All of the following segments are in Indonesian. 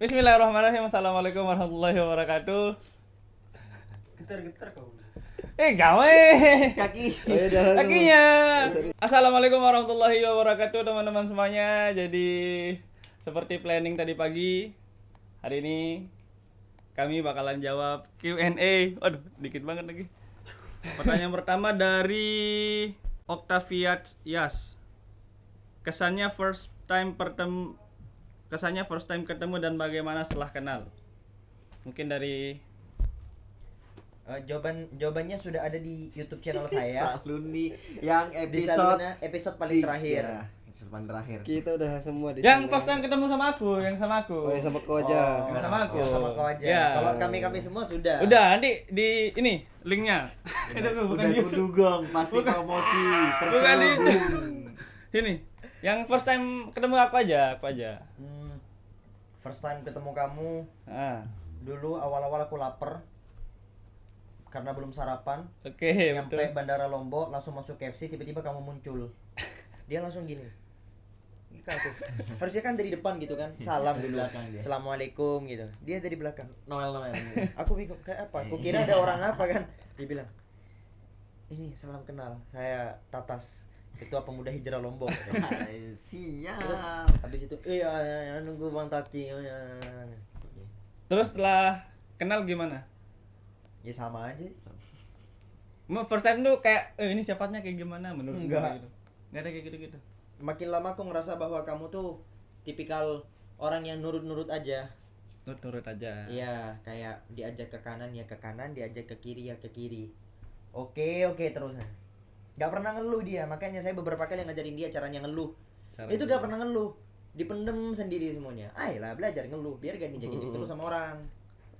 Bismillahirrahmanirrahim. Assalamualaikum warahmatullahi wabarakatuh. Getar-getar kau. Gawe Kaki. kakinya. Assalamualaikum warahmatullahi wabarakatuh teman-teman semuanya. Jadi seperti planning tadi pagi, hari ini kami bakalan jawab Q&A. Waduh, dikit banget lagi. Pertanyaan pertama dari Octaviat Yas. Kesannya first time ketemu dan bagaimana setelah kenal? Mungkin dari Jawabannya sudah ada di YouTube channel saya. Saluni yang Di episode episode paling terakhir. Episode paling terakhir. Kita udah semua di yang sana. first time ketemu sama aku, yang sama aku. Oh, yang sama kau aja. Yang sama aku. Ya, sama kau aja. Ya. Kalau kami semua sudah. Udah, nanti di ini linknya. Itu tuh bukan Udah YouTube. kudugong, pasti Bukan. promosi Bukan ini. terselubung. Ini, yang first time ketemu aku aja. First time ketemu kamu, Ah, dulu awal-awal aku lapar karena belum sarapan. oke, Nyampe betul. Bandara Lombok, langsung masuk KFC, tiba-tiba kamu muncul. Dia langsung gini. Ini kan aku. Harusnya kan dari depan gitu kan, salam Dari dulu. belakang dia. Assalamualaikum gitu. Dia dari belakang. Noel. Aku bingung kayak apa? Aku kira ada orang apa kan? Dia bilang, ini salam kenal, saya Tatas, Ketua Pemuda Hijrah Lombok. Siap. Terus habis itu, nunggu Bang Taki. Terus setelah kenal gimana? Ya sama aja. First time tuh kayak, ini sifatnya kayak gimana menurut Enggak. gitu. Enggak ada kayak gitu-gitu. Makin lama aku ngerasa bahwa kamu tuh tipikal orang yang nurut-nurut aja. Nurut aja. Iya, kayak diajak ke kanan ya ke kanan, diajak ke kiri ya ke kiri. Oke terus. Gak pernah ngeluh dia, makanya saya beberapa kali ngajarin dia caranya ngeluh. Itu gak pernah ngeluh, dipendem sendiri semuanya. Ayolah belajar ngeluh, biar gak diinjek-injek terus sama orang.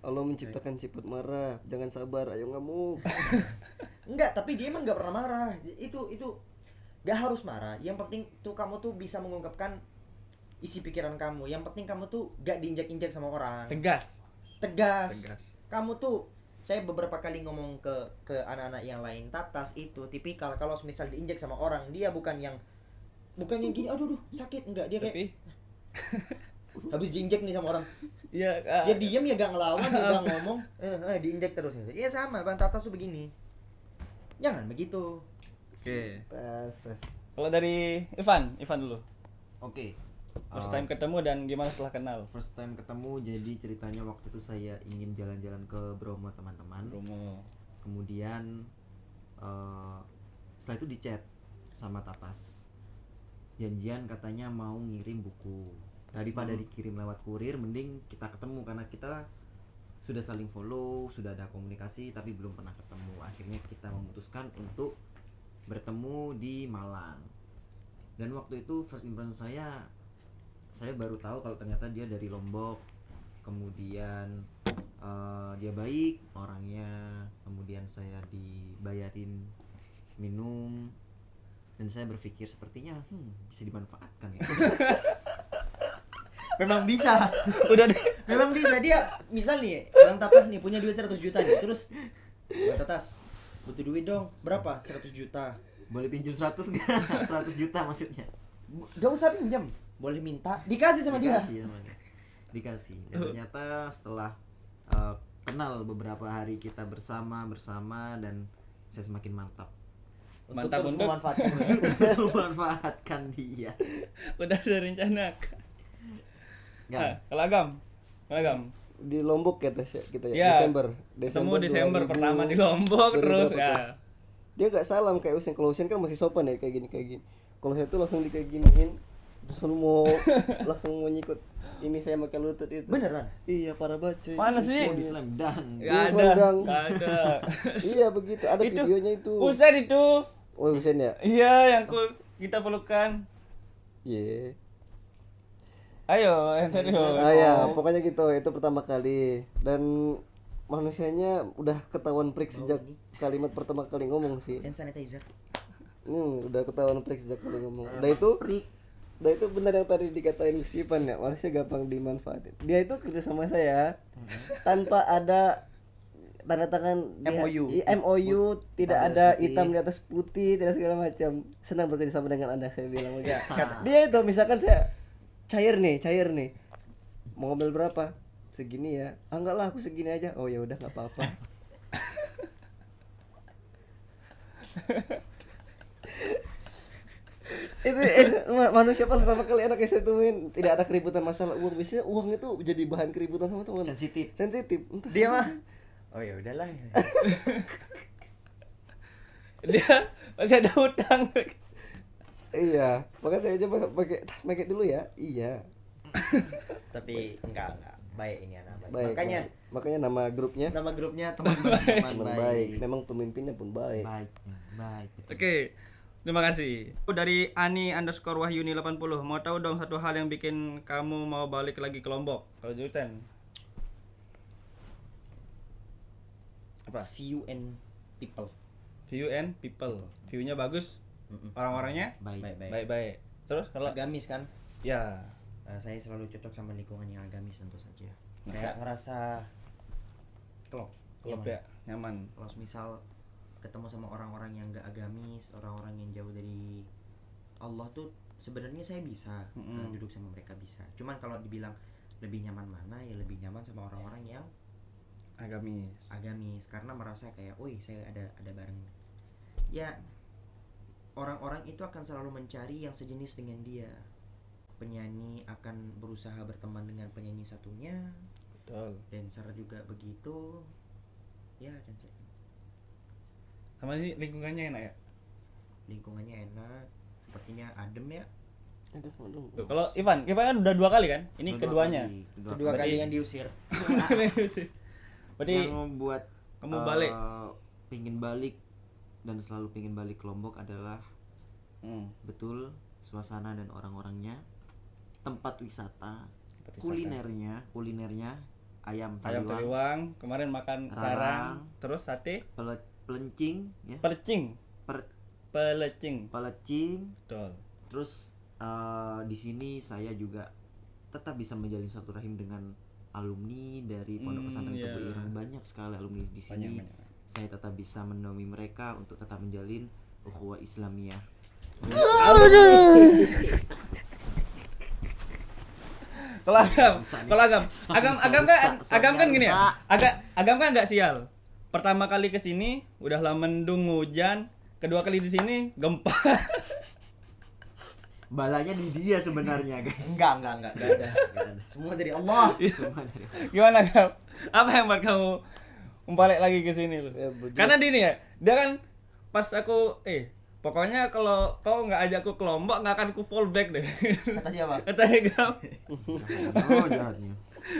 Allah menciptakan sifat marah, jangan sabar, ayo ngamuk. Enggak, tapi dia emang gak pernah marah. Itu gak harus marah. Yang penting tuh kamu tuh bisa mengungkapkan isi pikiran kamu. Yang penting kamu tuh gak diinjak-injak sama orang. Tegas. Tegas. Kamu tuh, saya beberapa kali ngomong ke anak-anak yang lain, Tatas itu tipikal kalau misal diinjak sama orang, dia bukan yang gini, aduh sakit, enggak, dia kayak Tapi habis diinjek nih sama orang, ya dia diem ya gak ngelawan, dia gak ngomong, diinjek terus. Ya sama, Bang Tatas tuh begini. Jangan begitu. Oke. Tas. Kalau dari Ivan dulu. Oke. First time ketemu dan gimana setelah kenal? First time ketemu, jadi ceritanya waktu itu saya ingin jalan-jalan ke Bromo teman-teman. Romo. Kemudian setelah itu di chat sama Tatas, janjian katanya mau ngirim buku. Daripada dikirim lewat kurir, mending kita ketemu karena kita sudah saling follow, sudah ada komunikasi tapi belum pernah ketemu. Akhirnya kita memutuskan untuk bertemu di Malang. Dan waktu itu first impression saya baru tahu kalau ternyata dia dari Lombok. Kemudian dia baik orangnya, kemudian saya dibayarin minum dan saya berpikir sepertinya bisa dimanfaatkan ya. Memang bisa. Udah deh. Memang bisa. Dia misal nih, Bang Tatas nih punya duit 100 juta nih. Terus Bang Tatas butuh duit dong. Berapa? 100 juta. Boleh pinjam 100 nggak? 100 juta maksudnya. Gak usah pinjam. Boleh minta, dikasih sama dia. Dikasih sama dia. Dikasih. Dan ternyata setelah kenal beberapa hari kita bersama dan saya semakin mantap Mantap terus untuk memanfaatkan. terus memanfaatkan dia. udah ada rencana. Enggak. Kalau Agam. Di Lombok kita ya, Ya, Desember. Ketemu Desember 2000 pertama di Lombok terus berapa tuh? ya. Dia gak salam kayak Usain. Kalau Usain kan masih sopan ya kayak gini. Kalau saya tuh langsung kayak giniin, terus langsung mau nyikut ini saya pakai lutut itu. Beneran? Iya, parah banget cuy. Mana sih? Oh, di slam dunk. Gak selendang. ada. Iya begitu, ada Itu videonya itu. Usain itu. Oh, Usain ya? Iya, yang kita pelukan. Iya. Ayo, yang serius. Ah ya, pokoknya gitu. Itu pertama kali. Dan manusianya udah ketahuan prik sejak kalimat pertama kali ngomong sih. Hand sanitizer. Udah ketahuan prik sejak kali ngomong. Udah itu benar yang tadi dikatain si Ipan ya, manusia gampang dimanfaatin. Dia itu kerja sama saya tanpa ada tanda tangan MOU. MOU, tidak Hitam ada atas putih. hitam di atas putih, tidak segala macam. Senang bekerja sama dengan Anda, saya bilang. Ya. Dia itu misalkan saya cair nih. mau ngambil berapa? Segini ya. Ah enggak lah, aku segini aja. Oh ya udah nggak apa-apa. Manusia pertama kali anak saya temuin tidak ada keributan masalah uang. Biasanya uang itu jadi bahan keributan sama teman. Sensitif. Entah Dia sama- mah oh ya udahlah. Dia masih ada hutang. Iya, makanya saya aja pakai dulu ya. Iya. Tapi enggak baik ini anak baik. Baik. Makanya nama grupnya nama grupnya teman baik. teman baik. Memang pemimpinnya pun baik. Baik. Betul. Oke, terima kasih. Dari Ani_Wahyuni 80, mau tahu dong satu hal yang bikin kamu mau balik lagi ke Lombok? Kalau Julian apa? View and people. View and people. View-nya bagus, orang-orangnya Baik. baik-baik. Terus kalau Agamis kan? ya, Saya selalu cocok sama lingkungan yang agamis tentu saja. Kayak ngerasa klop. klub ya, nyaman. Kalau misal ketemu sama orang-orang yang gak agamis, orang-orang yang jauh dari Allah tuh sebenarnya saya bisa duduk sama mereka bisa. Cuman kalau dibilang lebih nyaman mana, ya lebih nyaman sama orang-orang yang agamis karena merasa kayak, "Oi, saya ada bareng." Ya, orang-orang itu akan selalu mencari yang sejenis dengan dia. Penyanyi akan berusaha berteman dengan penyanyi satunya, Betul. dancer juga begitu. Ya, dan Sama sih lingkungannya enak ya. lingkungannya enak, sepertinya adem ya. Aduh. Tuh, kalau Ivan kan udah 2 kali kan? Ini keduanya. Kedua Berarti- kali yang diusir. Berarti Yang membuat kamu balik. pingin balik dan selalu pingin balik ke Lombok adalah betul suasana dan orang-orangnya, tempat wisata, kulinernya ayam ayam taliwang, taliwang, kemarin makan Rarang. rarang, terus sate, pelencing ya, pelecing. Pelecing. pelecing. Betul. Terus di sini saya juga tetap bisa menjalin satu rahim dengan alumni dari Pondok Pesantren iya. Tebu Ireng. Banyak sekali alumni di sini. Banyak. Saya tetap bisa menemui mereka untuk tetap menjalin ukhuwah Islamiyah. Kalau agam kan gini ya. Agam kan agak sial. Pertama kali ke sini udahlah mendung hujan, kedua kali di sini gempa. Balanya di dia sebenarnya, guys. Enggak ada. Semua dari Allah. Semua dari Gimana Gam? Apa yang buat kamu balik lagi ke sini lu? Ya, betul. Karena dia nih ya, dia kan pas aku pokoknya kalau kau nggak ajak aku ke Lombok nggak akan aku fallback deh. Kata siapa? Katanya Gam. Oh, jahatnya.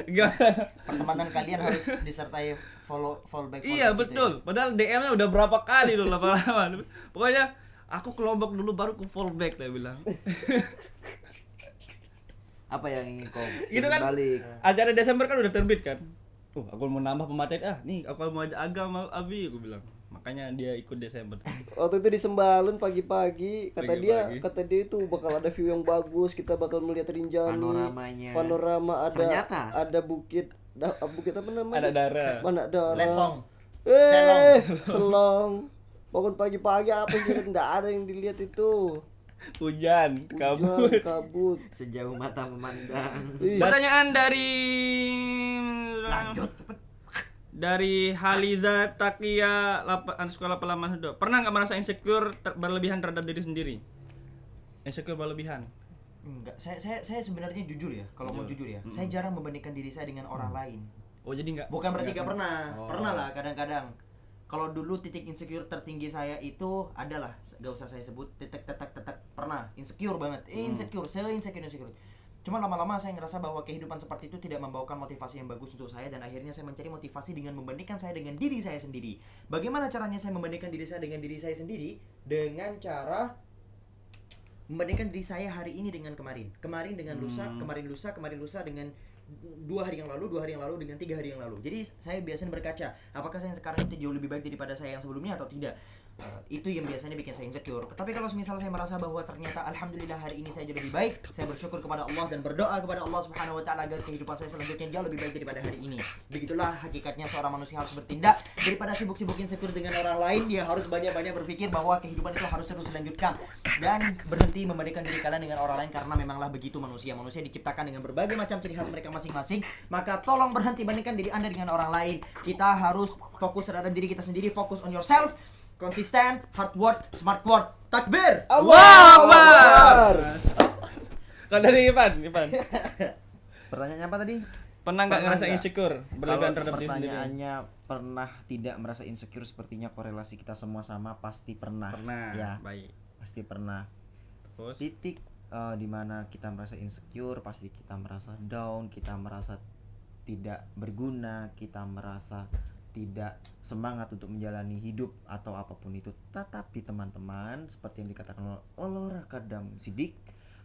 Gimana? Pertemanan kalian harus disertai fallback. Iya betul. Padahal DM-nya udah berapa kali loh lama-lama. Pokoknya aku ke Lombok dulu baru ku fallback dia bilang. Apa yang ingin kau Gitu ingin kan? balik? Acara Desember kan udah terbit kan. Aku mau nambah pemateri. Nih aku mau ajak agama Abi aku bilang. Makanya dia ikut Desember. Waktu itu di Sembalun pagi-pagi Pagi-pagi. kata dia itu bakal ada view yang bagus, kita bakal melihat Rinjani. Panoramanya. Panorama Ternyata. ada bukit bukit apa namanya? Ada darah. Mana darah? Lesong. Selong. Bangun pagi-pagi apa sih? Enggak ada yang dilihat itu. Hujan, kabut. Hujan, kabut. Sejauh mata memandang. Ih, Pertanyaan dari Lanjut cepet. dari Haliza Takia 8_88. Pernah nggak merasa insecure berlebihan terhadap diri sendiri? Insecure berlebihan. Enggak, saya sebenarnya jujur ya. Kalau mau jujur ya, saya jarang membandingkan diri saya dengan orang lain. Oh jadi nggak? Bukan berarti gak pernah, Oh. pernah lah kadang-kadang. Kalau dulu titik insecure tertinggi saya itu adalah, gak usah saya sebut, titik pernah insecure banget, insecure. Cuma lama-lama saya ngerasa bahwa kehidupan seperti itu tidak membawakan motivasi yang bagus untuk saya, dan akhirnya saya mencari motivasi dengan membandingkan saya dengan diri saya sendiri. Bagaimana caranya saya membandingkan diri saya dengan diri saya sendiri? Dengan cara membandingkan diri saya hari ini dengan kemarin dengan lusa, kemarin lusa dengan 2 hari yang lalu dengan 3 hari yang lalu. Jadi saya biasanya berkaca, apakah saya yang sekarang itu jauh lebih baik daripada saya yang sebelumnya atau tidak. Itu yang biasanya bikin saya insecure. Tapi kalau misalnya saya merasa bahwa ternyata alhamdulillah hari ini saya jauh lebih baik, saya bersyukur kepada Allah dan berdoa kepada Allah Subhanahu wa taala agar kehidupan saya selanjutnya jauh lebih baik daripada hari ini. Begitulah hakikatnya seorang manusia harus bertindak. Daripada sibuk-sibuk insecure dengan orang lain, dia harus banyak-banyak berpikir bahwa kehidupan itu harus terus dilanjutkan. dan berhenti membandingkan diri kalian dengan orang lain karena memanglah begitu manusia diciptakan dengan berbagai macam ciri khas mereka masing-masing. Maka tolong berhenti bandingkan diri Anda dengan orang lain. Kita harus fokus terhadap diri kita sendiri, fokus on yourself, konsisten, hard work, smart work. Takbir. Akbar. Kalau dari Ivan. Pertanyaannya apa tadi? Pernah nggak ngerasa nggak? insecure berlebihan terhadap diri sendiri? Pertanyaannya pernah tidak merasa insecure, sepertinya korelasi kita semua sama, pasti pernah. Pernah. Ya, Baik. pasti pernah. Terus Titik dimana kita merasa insecure, pasti kita merasa down, kita merasa tidak berguna, kita merasa tidak semangat untuk menjalani hidup atau apapun itu. Tetapi teman-teman, seperti yang dikatakan oleh Allah Kadam Sidik,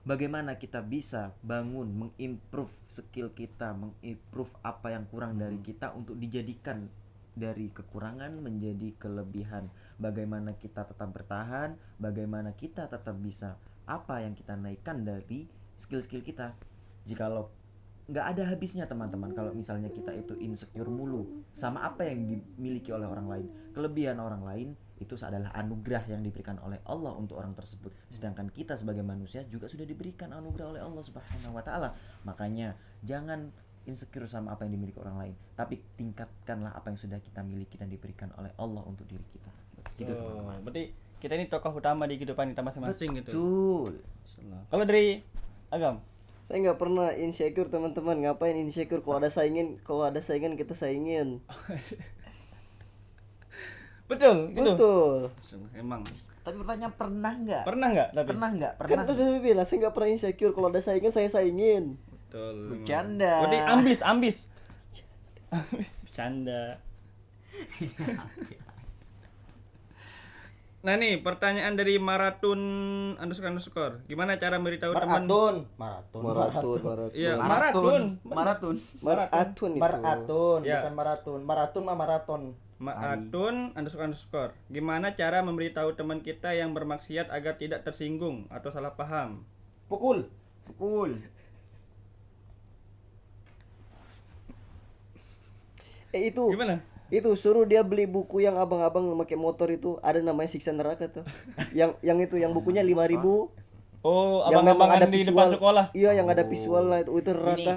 bagaimana kita bisa bangun, mengimprove skill kita, mengimprove apa yang kurang dari kita untuk dijadikan dari kekurangan menjadi kelebihan. Bagaimana kita tetap bertahan, bagaimana kita tetap bisa apa yang kita naikkan dari skill-skill kita. Jikalau nggak ada habisnya teman-teman kalau misalnya kita itu insecure mulu sama apa yang dimiliki oleh orang lain. Kelebihan orang lain itu adalah anugerah yang diberikan oleh Allah untuk orang tersebut, sedangkan kita sebagai manusia juga sudah diberikan anugerah oleh Allah Subhanahu wa taala. Makanya jangan insecure sama apa yang dimiliki orang lain, tapi tingkatkanlah apa yang sudah kita miliki dan diberikan oleh Allah untuk diri kita. Gitu teman-teman. berarti kita ini tokoh utama di kehidupan kita masing-masing gitu. Betul. Kalau dari Agam? Saya nggak pernah insecure teman-teman. Ngapain insecure? Kalau ada saingan kita saingin. Betul, gitu. Betul. Emang. Tapi pertanyaan pernah nggak? Pernah nggak? Tapi Pernah nggak? Kan Pernah. udah saya bilang saya nggak pernah insecure. Kalau ada saingan saya saingin. betul. Bercanda. Berarti ambis. Bercanda. Nah nih pertanyaan dari Maratun __. Gimana cara memberitahu teman? Maraton. Iya, Maraton. Maratun. Maraton itu. Maraton, Ya. bukan maraton. Maraton mah maraton. Maratun __. Gimana cara memberitahu teman kita yang bermaksiat agar tidak tersinggung atau salah paham? Pukul. Itu. Gimana? Itu suruh dia beli buku yang abang-abang pakai motor itu, ada namanya Siksa Neraka tuh. yang bukunya 5.000. Oh, Yang memang abang-abangan ada di visual. depan sekolah. Iya, yang ada visual lah itu Ini neraka.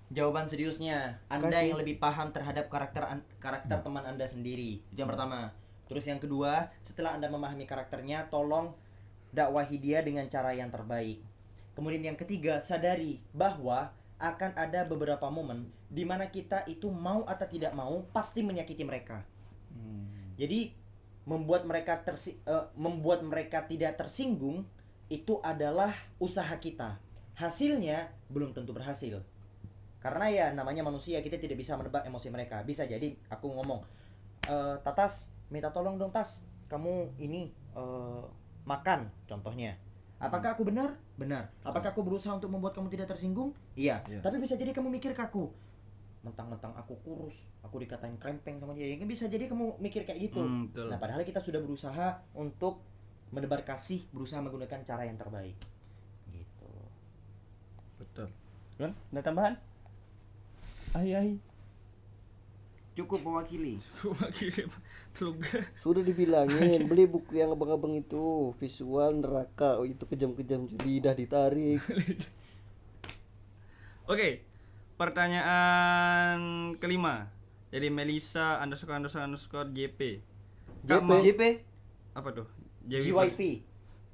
jawaban seriusnya. Anda Kasih. yang lebih paham terhadap karakter teman Anda sendiri. Itu yang pertama. Terus yang kedua, setelah Anda memahami karakternya, tolong dakwahi dia dengan cara yang terbaik. Kemudian yang ketiga, sadari bahwa akan ada beberapa momen di mana kita itu mau atau tidak mau pasti menyakiti mereka. Jadi membuat mereka tidak tersinggung itu adalah usaha kita. Hasilnya belum tentu berhasil. Karena ya namanya manusia, kita tidak bisa menebak emosi mereka. Bisa jadi aku ngomong, Tatas, minta tolong dong Tas, kamu ini makan contohnya. Apakah aku benar? Benar. Apakah aku berusaha untuk membuat kamu tidak tersinggung? Iya. Tapi bisa jadi kamu mikir ke aku, mentang-mentang aku kurus, aku dikatain krempeng sama dia. Ya, bisa jadi kamu mikir kayak gitu. Betul. Nah, padahal kita sudah berusaha untuk menebar kasih, berusaha menggunakan cara yang terbaik. Gitu. Betul. Kan? Ada tambahan? Ai. Cukup mewakili. Sudah dibilangin beli buku yang abang-abang itu, visual neraka. Oh, itu kejam-kejam, lidah ditarik. Oke. Pertanyaan kelima. Jadi Melisa ___ JP. Kak, mau- JP. Apa tuh? JYP,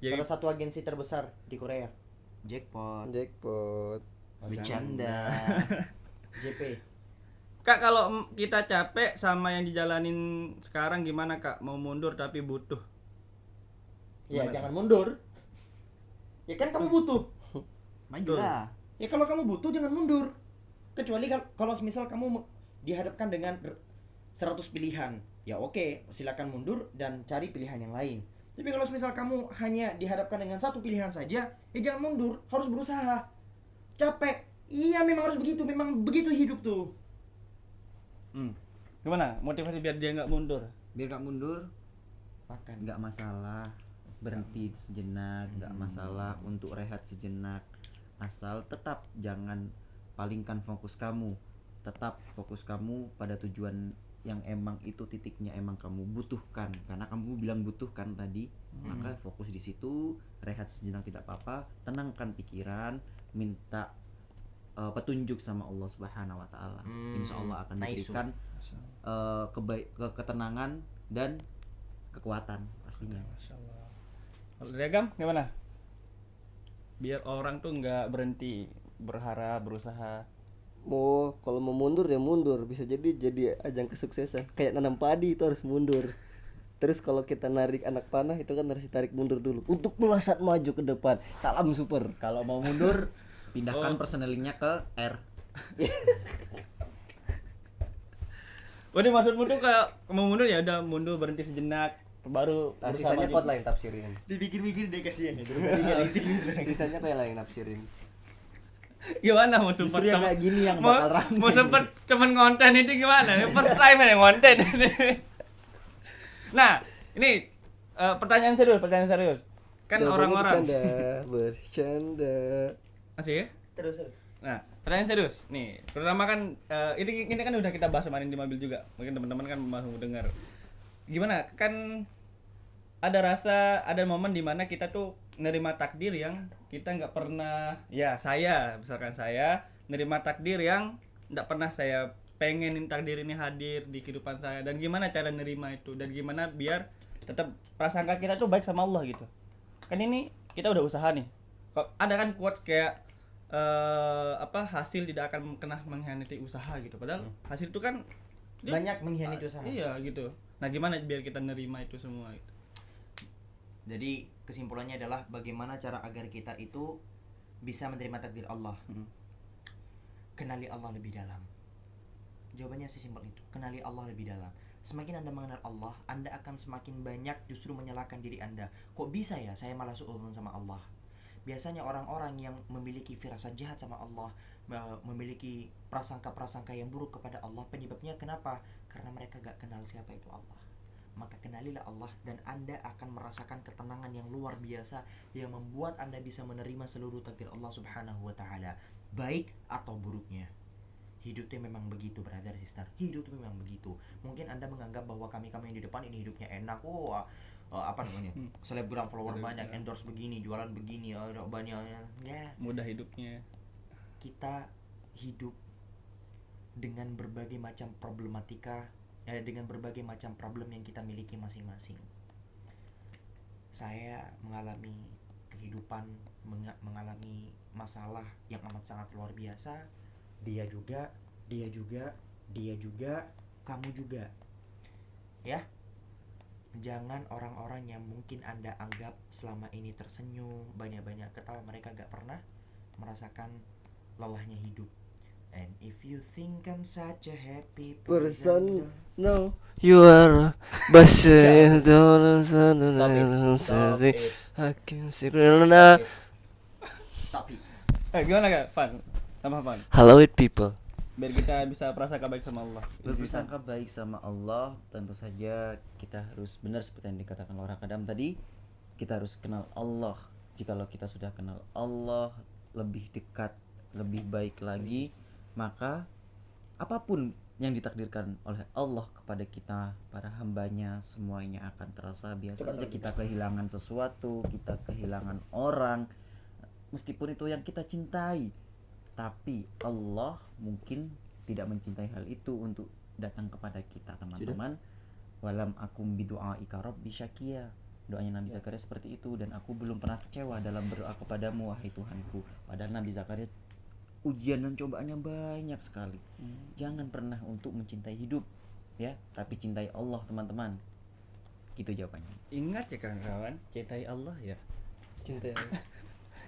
JYP. salah satu agensi terbesar di Korea. Jackpot. Bercanda. JP. Kak, kalau kita capek sama yang dijalanin sekarang gimana Kak? Mau mundur tapi butuh. Ya, Gimana? jangan mundur. Ya kan kamu butuh. Majulah. Ya kalau kamu butuh jangan mundur. Kecuali kalau misal kamu dihadapkan dengan 100 pilihan, ya oke, silakan mundur dan cari pilihan yang lain. Tapi kalau misal kamu hanya dihadapkan dengan satu pilihan saja, ya jangan mundur, harus berusaha. Capek. Iya, memang harus begitu, memang begitu hidup tuh. Gimana? Motivasi biar dia nggak mundur? Biar gak mundur, Makan. nggak masalah berhenti sejenak, nggak masalah untuk rehat sejenak, asal tetap jangan palingkan fokus kamu, tetap fokus kamu pada tujuan yang emang itu titiknya emang kamu butuhkan, karena kamu bilang butuhkan tadi, maka fokus di situ, rehat sejenak tidak apa-apa, tenangkan pikiran, minta petunjuk sama Allah Subhanahu wa taala. Insya Allah akan diberikan ketenangan dan kekuatan pastinya. Masyaallah. Kalau dari Agam gimana? Biar orang tuh nggak berhenti berharap, berusaha. Kalau mau mundur ya mundur, bisa jadi ajang kesuksesan. Kayak nanam padi itu harus mundur. Terus kalau kita narik anak panah itu kan harus ditarik mundur dulu untuk melesat maju ke depan. Salam super. Kalau mau mundur, pindahkan personnelingnya ke R. Waduh, maksudmu tuh kayak mau mundur ya udah mundur, berhenti sejenak, baru Sisanya kau lain tafsirin. Dipikir-pikir deh kasihan itu. Sisanya kau yang lain tafsirin. Gimana mau support Justru yang kayak gini yang bakal rame. mau support cuman konten itu gimana? First time yang konten. Nah, ini pertanyaan serius. Kan orang-orang bercanda. masih ya? Terus. Nah, pertanyaan serius. Nih, pertama kan ini kan udah kita bahas kemarin di mobil juga. Mungkin teman-teman kan mau dengar. Gimana? Kan ada momen dimana kita tuh nerima takdir yang kita nggak pernah, ya misalkan saya nerima takdir yang nggak pernah saya pengenin takdir ini hadir di kehidupan saya, dan gimana cara nerima itu, dan gimana biar tetap prasangka kita tuh baik sama Allah gitu. Kan ini kita udah usaha nih. Kok ada kan quotes kayak hasil tidak akan pernah mengkhianati usaha gitu. Padahal hasil itu kan Banyak mengkhianati usaha. Iya gitu. Nah, gimana biar kita nerima itu semua gitu. Jadi kesimpulannya adalah bagaimana cara agar kita itu bisa menerima takdir Allah. Kenali Allah lebih dalam. Jawabannya sesimpel itu. Kenali Allah lebih dalam. Semakin Anda mengenal Allah, Anda akan semakin banyak justru menyalahkan diri Anda. Kok bisa ya saya malah suudzon sama Allah? Biasanya orang-orang yang memiliki firasat jahat sama Allah, memiliki prasangka-prasangka yang buruk kepada Allah, penyebabnya kenapa? Karena mereka gak kenal siapa itu Allah. Maka kenalilah Allah dan Anda akan merasakan ketenangan yang luar biasa yang membuat Anda bisa menerima seluruh takdir Allah Subhanahu wa taala, baik atau buruknya. Hidup itu memang begitu, brother sister. Hidup itu memang begitu. Mungkin Anda menganggap bahwa kami yang di depan ini hidupnya enak. Selebgram follower banyak, endorse begini, jualan begini, banyak ya. Mudah hidupnya. Kita hidup dengan berbagai macam problematika, dengan berbagai macam problem yang kita miliki masing-masing. Saya mengalami kehidupan, mengalami masalah yang amat sangat luar biasa. Dia juga, kamu juga. Ya. Jangan orang-orang yang mungkin Anda anggap selama ini tersenyum, banyak-banyak ketawa, mereka gak pernah merasakan lelahnya hidup. And if you think I'm such a happy person, no, you are but stop it. Gimana Kak? Fan. Tambah Fan. Hello it people. Biar kita bisa prasangka baik sama Allah. Bersangka baik sama Allah, tentu saja kita harus benar seperti yang dikatakan Laura Kadam tadi. Kita harus kenal Allah. Jikalau kita sudah kenal Allah lebih dekat, lebih baik lagi, maka apapun yang ditakdirkan oleh Allah kepada kita, para hambanya, semuanya akan terasa biasa saja. Kita kehilangan sesuatu, kita kehilangan orang, meskipun itu yang kita cintai, tapi Allah mungkin tidak mencintai hal itu untuk datang kepada kita, teman-teman. Walam akum bidu'aika rabbi syakia. Doanya Nabi Zakaria seperti itu, dan aku belum pernah kecewa dalam berdoa kepadamu wahai Tuhanku. Padahal Nabi Zakaria ujian dan cobaannya banyak sekali. Jangan pernah untuk mencintai hidup, ya, tapi cintai Allah, teman-teman. Gitu jawabannya. Ingat ya kawan-kawan, cintai Allah ya. Cinta.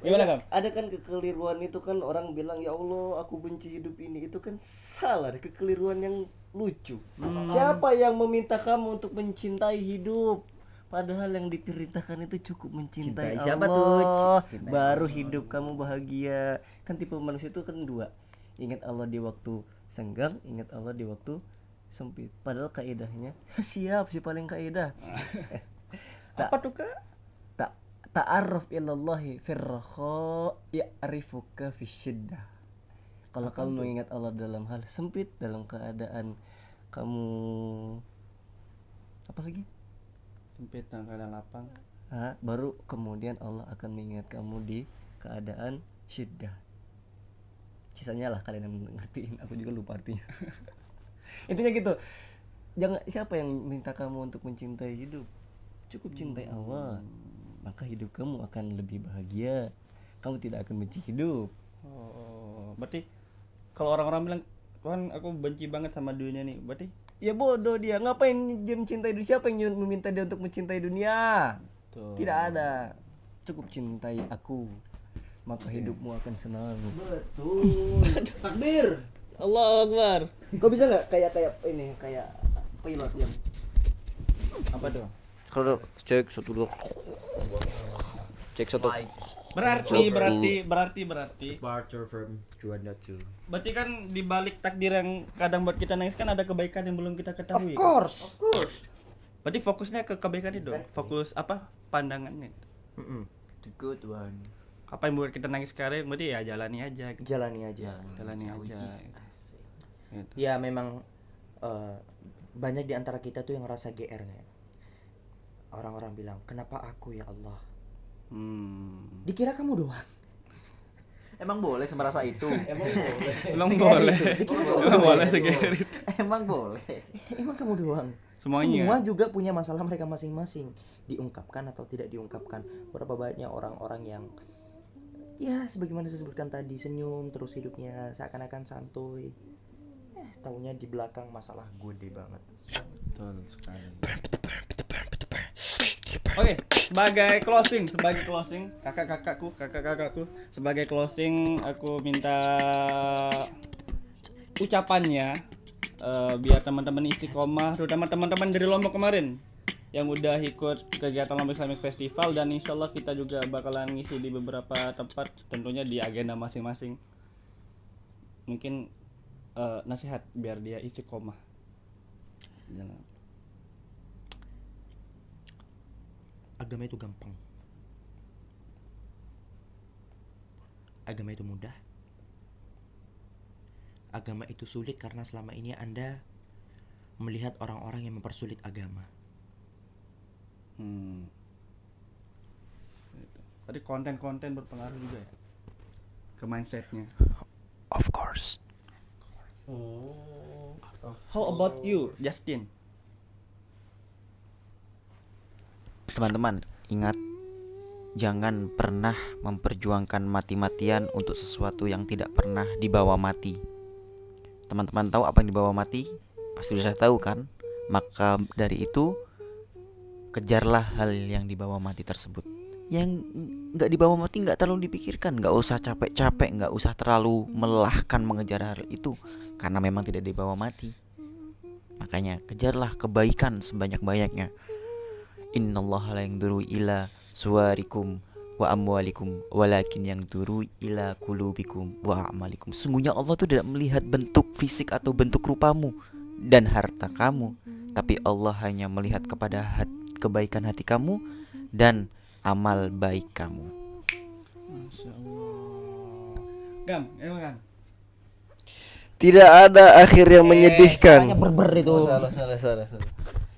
Gimana Kang? Ada kan kekeliruan itu kan, orang bilang ya Allah aku benci hidup ini, itu kan salah, kekeliruan yang lucu. Siapa yang meminta kamu untuk mencintai hidup? Padahal yang diperintahkan itu cukup mencintai Cintai siapa Allah, tuh? baru hidup kamu bahagia. Kan tipe manusia itu kan dua, ingat Allah di waktu senggang, ingat Allah di waktu sempit. Padahal kaidahnya siap si paling kaidah. Apa tuh Kak? Ta'arruf ilallahi firrakha ya'rifuka fisyiddah. Kalau kamu mengingat Allah dalam hal sempit, dalam keadaan kamu apa lagi? Sempit dan keadaan lapang. Baru kemudian Allah akan mengingat kamu di keadaan syiddah. Sisanya lah kalian yang ngertiin, aku juga lupa artinya. Intinya gitu. Jangan, siapa yang minta kamu untuk mencintai hidup? Cukup cintai Allah, maka hidup kamu akan lebih bahagia. Kamu tidak akan benci hidup. Oh, berarti kalau orang-orang bilang Tuhan aku benci banget sama dunia nih, berarti Ya bodoh dia, ngapain dia mencintai dunia? Siapa yang meminta dia untuk mencintai dunia? tuh. Tidak ada. Cukup cintai aku, maka hidupmu akan senang. Betul. Takbir. Allah Akbar. Kau bisa nggak kayak ini, kayak pilot yang Apa tuh? kalau cek satu dua, cek satu. Berarti Departure from Juanda 2. berarti kan di balik takdir yang kadang buat kita nangis kan ada kebaikan yang belum kita ketahui. Of course. Berarti fokusnya ke kebaikan itu dong. Fokus apa? Pandangannya. The good one. Apa yang buat kita nangis sekarang berarti ya jalani aja. Jalani aja. Jalani aja. Asik. Gitu. Ya memang banyak di antara kita tuh yang ngerasa GR nih. Orang-orang bilang, kenapa aku ya Allah? Dikira kamu doang. Emang boleh semerasa itu? Emang Segar boleh. itu. Dikira Emang boleh segar itu. Emang boleh. Emang kamu doang. Semuanya. Semua juga punya masalah mereka masing-masing. Diungkapkan atau tidak diungkapkan. Berapa banyak orang-orang yang ya sebagaimana saya sebutkan tadi, senyum terus hidupnya seakan-akan santuy. Taunya di belakang masalah gede banget. Betul sekali. Oke, sebagai closing, kakak-kakakku, sebagai closing aku minta ucapannya biar teman-teman istiqomah, terutama teman-teman dari Lombok kemarin yang udah ikut kegiatan Lombok Islamic Festival, dan insyaallah kita juga bakalan ngisi di beberapa tempat, tentunya di agenda masing-masing. Mungkin nasihat biar dia istiqomah. Jalan. Agama itu gampang. Agama itu mudah. Agama itu sulit karena selama ini Anda melihat orang-orang yang mempersulit agama. Tadi konten-konten berpengaruh juga ya ke mindsetnya. Of course. How about you, Justin? Teman-teman, ingat, jangan pernah memperjuangkan mati-matian untuk sesuatu yang tidak pernah dibawa mati. Teman-teman tahu apa yang dibawa mati? Pasti sudah tahu kan? Maka dari itu, kejarlah hal yang dibawa mati tersebut. Yang nggak dibawa mati nggak terlalu dipikirkan, nggak usah capek-capek, nggak usah terlalu melelahkan mengejar hal itu, karena memang tidak dibawa mati. Makanya kejarlah kebaikan sebanyak-banyaknya. Innallaha la yanzuru ila suwarikum wa amwalikum walakin yanzuru ila qulubikum wa a'malikum. Sungguhnya Allah itu tidak melihat bentuk fisik atau bentuk rupamu dan harta kamu, tapi Allah hanya melihat kepada kebaikan hati kamu dan amal baik kamu. Masya Allah. Gam, Gam. Tidak ada akhir yang menyedihkan. Suaranya berber itu. Salah.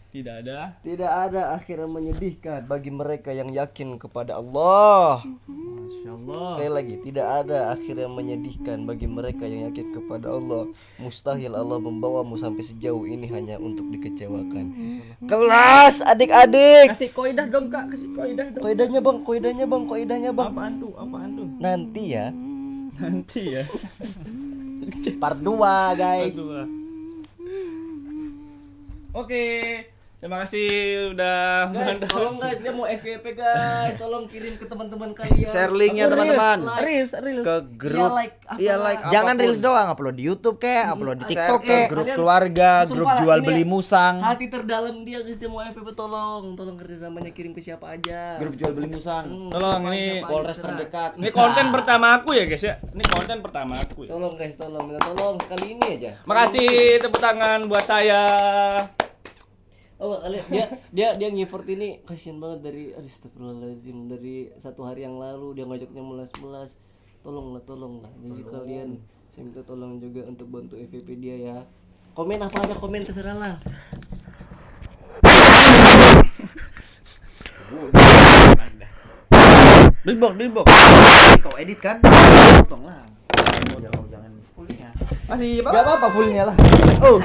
Tidak ada akhir yang menyedihkan bagi mereka yang yakin kepada Allah. Masya Allah. Sekali lagi, tidak ada akhir yang menyedihkan bagi mereka yang yakin kepada Allah. Mustahil Allah membawamu sampai sejauh ini hanya untuk dikecewakan. Kelas adik-adik. Kasih koidah dong kak, kasih koidah dong. Koidahnya bang. Apaan tuh? Nanti ya. Part 2 guys. Oke, terima kasih udah Guys, tolong guys, dia mau FYP guys. Tolong kirim ke teman-teman kalian. Share linknya teman-teman Reels. ke grup. Iya like Jangan apapun. reels doang, upload di YouTube kek, upload di Share TikTok ke kek. grup Kalian- keluarga, Sumpah, grup jual ini beli musang, Hati terdalam dia guys, dia mau FYP, tolong kerjasamanya kirim ke siapa aja. grup jual beli musang, Tolong ini Siapa Polres aja, terdekat. Ini konten pertama aku ya guys ya. Ini konten pertama aku ya. Tolong guys, minta tolong sekali ini aja. Makasih tepuk tangan buat saya. Oh kalian dia ngeffort ini kasihan banget dari astagfirullahaladzim, dari 1 hari yang lalu dia ngajaknya melas-melas. Tolonglah. Jadi kalian saya minta tolong juga untuk bantu FYP dia ya. Komen apa aja, komen terserah lah. Billboard. Kau edit kan? Potong lah. Jangan fullnya. Masih Gak apa-apa fullnya lah. Oh.